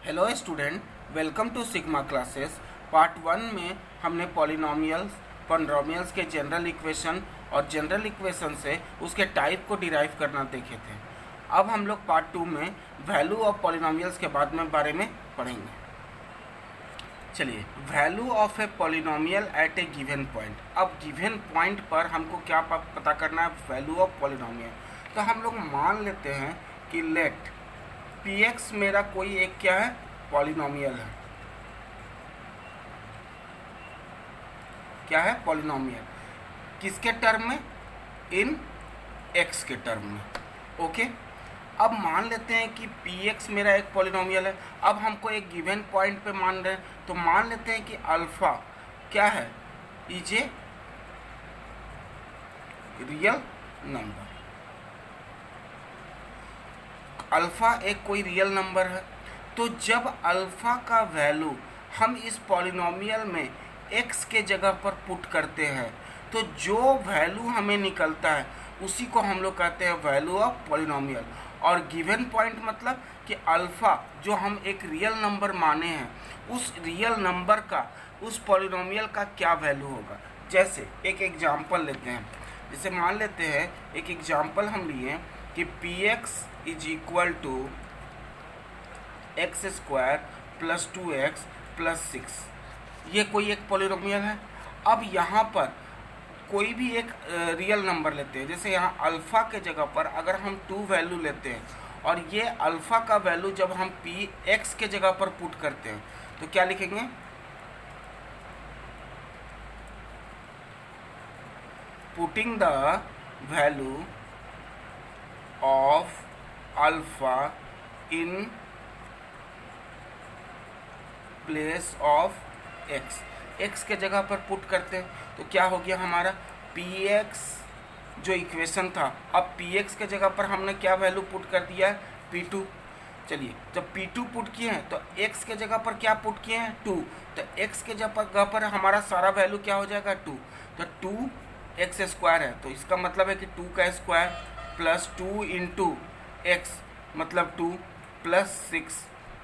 Hello student, welcome to sigma classes. Part 1 में हमने polynomials के जनरल इक्वेशन और जनरल इक्वेशन से उसके टाइप को डिराइव करना देखे थे। अब हम लोग पार्ट 2 में वैल्यू ऑफ पॉलिनोमियल्स के बारे में पढ़ेंगे। चलिए, value of a polynomial at a given point. अब गिवन पॉइंट पर हमको क्या पता करना है? Value of polynomial. तो हम लोग मान लेते हैं कि लेट px मेरा कोई एक क्या है? पॉलिनोमियल है। क्या है? पॉलिनोमियल। किसके टर्म में? इन x के टर्म में। ओके, अब मान लेते हैं कि px मेरा एक पॉलिनोमियल है। अब हमको एक गिवन पॉइंट पे मान रहे हैं, तो मान लेते हैं कि अल्फा क्या है? Is a real number. Alpha एक कोई रियल नंबर है। तो जब अल्फ़ा का वैल्यू हम इस पॉलिनोमियल में x के जगह पर पुट करते हैं, तो जो वैल्यू हमें निकलता है उसी को हम लोग कहते हैं वैल्यू ऑफ पॉलिनोमियल। और गिवन पॉइंट मतलब कि अल्फ़ा जो हम एक रियल नंबर माने हैं, उस रियल नंबर का उस पॉलिनोमियल का क्या वैल्यू होगा। जैसे एक एग्जांपल लेते हैं। जैसे मान लेते हैं, एक एग्जांपल हम लिए कि px is equal to x square plus 2x plus 6। ये कोई एक पॉलिनोमियल है। अब यहाँ पर कोई भी एक रियल नंबर लेते हैं। जैसे यहाँ अल्फ़ा के जगह पर अगर हम 2 वैल्यू लेते हैं और ये अल्फ़ा का वैल्यू जब हम px के जगह पर पुट करते हैं तो क्या लिखेंगे? Putting the value of alpha in place of x के जगह पर पुट करते हैं तो क्या हो गया हमारा? px जो इक्वेशन था, अब px के जगह पर हमने क्या वैल्यू पुट कर दिया है? p2। चलिए, जब p2 पुट किए हैं तो x के जगह पर क्या पुट किए हैं? 2। तो x के जगह पर हमारा सारा वैल्यू क्या हो जाएगा? 2। तो 2x स्क्वायर है, तो इसका मतलब है कि 2 का स्क्वायर प्लस 2 इंटू एक्स मतलब 2 प्लस 6।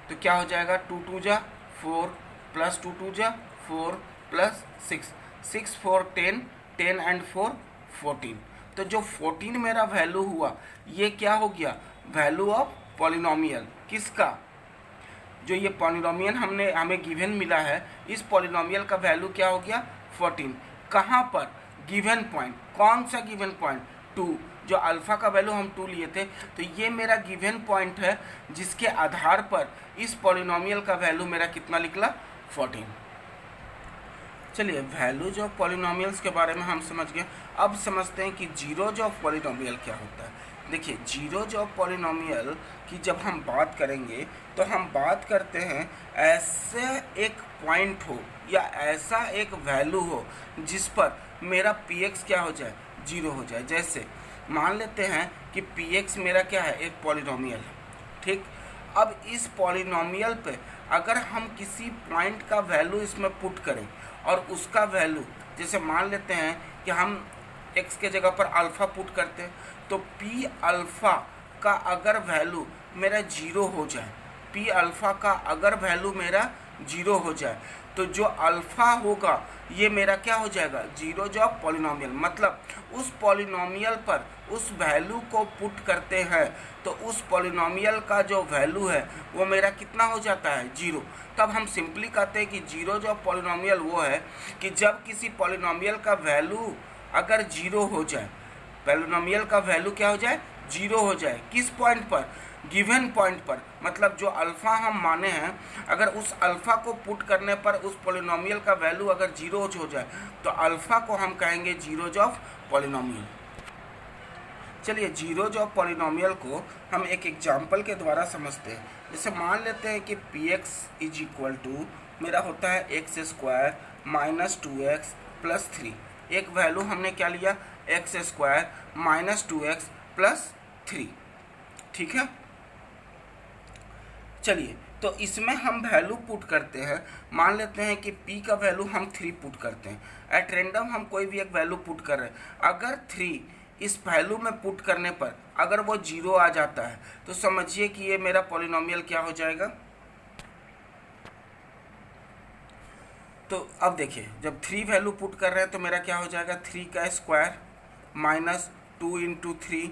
तो क्या हो जाएगा? 2 2 जा 4 प्लस 2 2 जा 4 प्लस 6। 6 4 10, 10 एंड 4 14। तो जो 14 मेरा वैल्यू हुआ, ये क्या हो गया? Value of polynomial. किसका? जो ये पॉलिनोमियल हमें गिवन मिला है, इस पॉलिनोमियल का वैल्यू क्या हो गया? 14। कहाँ पर? Given point. कौन सा गिवन पॉइंट? 2। जो अल्फ़ा का वैल्यू हम 2 लिए थे, तो ये मेरा गिवन पॉइंट है जिसके आधार पर इस पॉलिनोमियल का वैल्यू मेरा कितना निकला? 14। चलिए, वैल्यूज ऑफ पॉलिनोमियल्स के बारे में हम समझ गए। अब समझते हैं कि जीरोज ऑफ पॉलिनोमियल क्या होता है। देखिए, जीरोज ऑफ पॉलिनोमियल की जब हम बात करेंगे तो हम बात करते हैं ऐसे एक पॉइंट हो या ऐसा एक वैल्यू हो जिस पर मेरा px क्या हो जाए? 0 हो जाए। जैसे मान लेते हैं कि px मेरा क्या है? एक पॉलिनोमियल है। ठीक, अब इस पॉलिनोमियल पे अगर हम किसी पॉइंट का वैल्यू इसमें पुट करें और उसका वैल्यू, जैसे मान लेते हैं कि हम x के जगह पर अल्फ़ा पुट करते हैं, तो p अल्फ़ा का अगर वैल्यू मेरा 0 हो जाए, p अल्फ़ा का अगर वैल्यू मेरा 0 हो जाए, तो जो अल्फ़ा होगा ये मेरा क्या हो जाएगा? Zeros of polynomial. मतलब उस पॉलिनोमियल पर उस वैल्यू को पुट करते हैं तो उस पॉलिनोमियल का जो वैल्यू है वो मेरा कितना हो जाता है? 0। तब हम सिंपली कहते हैं कि जीरोज ऑफ पॉलिनोमियल वो है कि जब किसी पॉलिनोमियल का वैल्यू अगर 0 हो जाए, पॉलिनोमियल का वैल्यू क्या हो जाए? 0 हो जाए। किस पॉइंट पर? गिवन पॉइंट पर। मतलब जो अल्फ़ा हम माने हैं, अगर उस अल्फ़ा को पुट करने पर उस पॉलिनोमियल का वैल्यू अगर 0 हो जाए तो अल्फ़ा को हम कहेंगे जीरोज ऑफ पॉलिनोमियल। चलिए, जीरोज ऑफ पॉलिनोमियल को हम एक एग्जांपल के द्वारा समझते हैं। जैसे मान लेते हैं कि px इज इक्वल टू मेरा होता है x square minus 2x plus 3। एक वैल्यू हमने क्या लिया? X square minus 2x plus 3। ठीक है। चलिए, तो इसमें हम वैल्यू पुट करते हैं। मान लेते हैं कि p का वैल्यू हम 3 पुट करते हैं। एट रेंडम हम कोई भी एक वैल्यू पुट कर रहे हैं। अगर 3 इस वैल्यू में पुट करने पर अगर वो 0 आ जाता है तो समझिए कि ये मेरा पॉलिनोमियल क्या हो जाएगा? तो अब देखिए, जब 3 वैल्यू पुट कर रहे हैं तो मेरा क्या हो जाएगा, 3 का स्क्वायर माइनस 2 इंटू 3,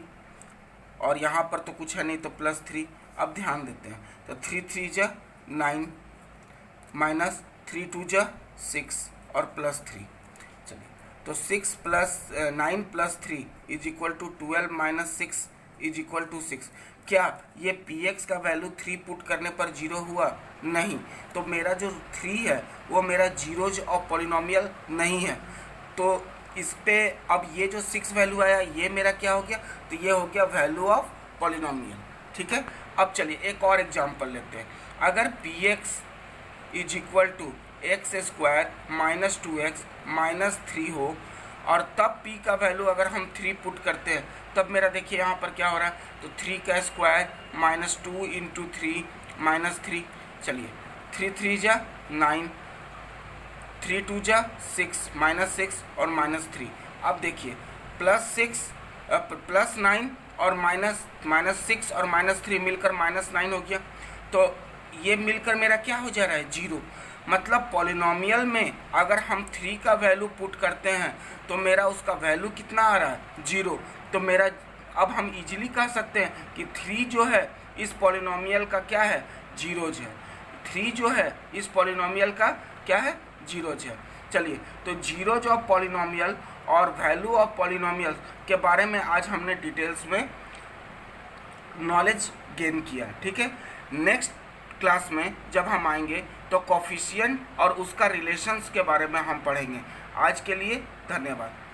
और यहाँ पर तो कुछ है नहीं तो प्लस 3। अब ध्यान देते हैं, तो 3 3 जा 9 माइनस 3 2 जा 6 और प्लस 3। चलिए, तो 6 plus 9 plus 3 is equal to 12 minus 6 is equal to 6। क्या ये px का वैल्यू 3 पुट करने पर 0 हुआ? नहीं। तो मेरा जो 3 है वो मेरा जीरोज ऑफ पॉलिनोमियल नहीं है। तो इस पे अब ये जो 6 वैल्यू आया ये मेरा क्या हो गया, तो ये हो गया वैल्यू ऑफ पॉलिनोमियल। ठीक है, अब चलिए एक और एग्जांपल लेते हैं। अगर px is equal to x square minus 2x minus 3 हो और तब p का वैल्यू अगर हम 3 पुट करते हैं, तब मेरा देखिए यहाँ पर क्या हो रहा है, तो 3 का स्क्वायर माइनस 2 इंटू 3 माइनस 3। चलिए, 3 3 जा 9, 3 2 जा 6 माइनस 6 और माइनस 3। अब देखिए प्लस 9 और माइनस 6 और माइनस 3 मिलकर माइनस 9 हो गया। तो ये मिलकर मेरा क्या हो जा रहा है, 0। मतलब पॉलिनोमियल में अगर हम 3 का वैल्यू पुट करते हैं तो मेरा उसका वैल्यू कितना आ रहा है, 0। तो मेरा अब हम इजीली कह सकते हैं कि 3 जो है इस पॉलिनोमियल का क्या है, जीरोज है। 3 जो है इस पॉलिनोमियल का क्या है, जीरोज है। चलिए, तो जीरोज ऑफ पॉलिनोमियल और वैल्यू ऑफ पॉलिनोमियल के बारे में आज हमने डिटेल्स में नॉलेज गेन किया। ठीक है, नेक्स्ट क्लास में जब हम आएंगे तो कोफिशिएंट और उसका रिलेशंस के बारे में हम पढ़ेंगे। आज के लिए धन्यवाद।